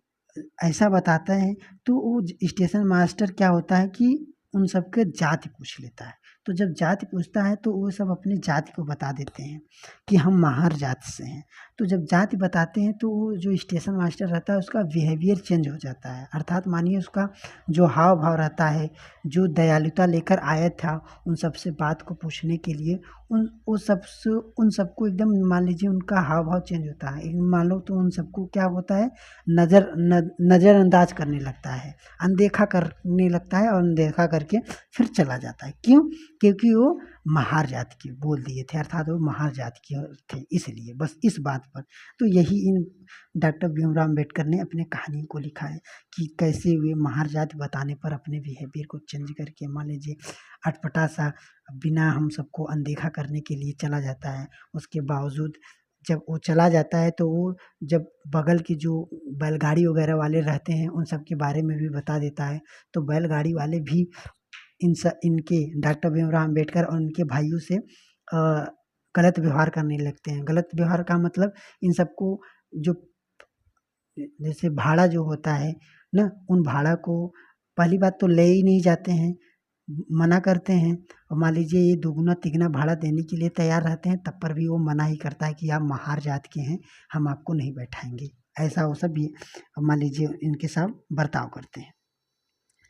ऐसा बताता है। तो वो स्टेशन मास्टर क्या होता है कि उन सबके जाति पूछ लेता है। तो जब जाति पूछता है, तो वो सब अपनी जाति को बता देते हैं कि हम महार जाति से हैं। तो जब जाति बताते हैं, तो वो जो स्टेशन मास्टर रहता है, उसका बिहेवियर चेंज हो जाता है। अर्थात मानिए, उसका जो हाव भाव रहता है, जो दयालुता लेकर आया था उन सबसे बात को पूछने के लिए, उन सबको एकदम, मान लीजिए, उनका हाव भाव चेंज होता है। मान लो तो उन सबको क्या होता है, नज़रअंदाज करने लगता है, अनदेखा करने लगता है, और अनदेखा करके फिर चला जाता है। क्यों? क्योंकि वो महार जाति के बोल दिए थे, अर्थात वो महार जाति के थे, इसलिए, बस इस बात पर। तो यही इन डॉक्टर भीमराव अम्बेडकर ने अपने कहानी को लिखा है कि कैसे वे महार जाति बताने पर अपने बिहेवियर को चेंज करके, मान लीजिए, अटपटा सा, बिना हम सबको अनदेखा करने के लिए चला जाता है। उसके बावजूद जब वो चला जाता है, तो वो जब बगल की जो बैलगाड़ी वगैरह वाले रहते हैं, उन सब के बारे में भी बता देता है। तो बैलगाड़ी वाले भी इनके डॉक्टर भीमराव अम्बेडकर और उनके भाइयों से गलत व्यवहार करने लगते हैं। गलत व्यवहार का मतलब, इन सबको जो, जैसे भाड़ा जो होता है ना, उन भाड़ा को पहली बात तो ले ही नहीं जाते हैं, मना करते हैं। और मान लीजिए, ये दुगना तिगना भाड़ा देने के लिए तैयार रहते हैं, तब पर भी वो मना ही करता है कि आप महार जात के हैं, हम आपको नहीं बैठाएंगे। ऐसा वो सब भी, मान लीजिए, इनके साथ बर्ताव करते हैं।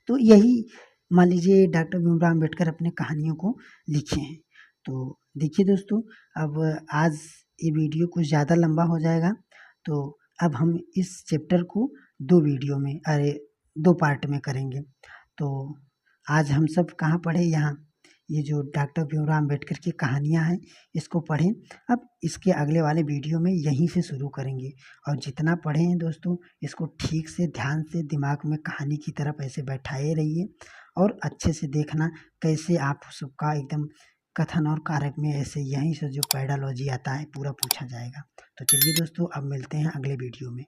तो यही, मान लीजिए, डॉक्टर भीमराव अम्बेडकर अपने कहानियों को लिखे हैं। तो देखिए दोस्तों, अब आज ये वीडियो कुछ ज़्यादा लंबा हो जाएगा, तो अब हम इस चैप्टर को 2 पार्ट में करेंगे। तो आज हम सब कहाँ पढ़े, यहाँ ये जो डॉक्टर भीमराव अम्बेडकर की कहानियाँ हैं, इसको पढ़ें। अब इसके अगले वाले वीडियो में यहीं से शुरू करेंगे। और जितना पढ़े हैं दोस्तों, इसको ठीक से, ध्यान से, दिमाग में कहानी की तरफ ऐसे बैठाए रहिए, और अच्छे से देखना कैसे आप सबका एकदम कथन और कारक में ऐसे यहीं से जो पैडालॉजी आता है पूरा पूछा जाएगा। तो चलिए दोस्तों, अब मिलते हैं अगले वीडियो में।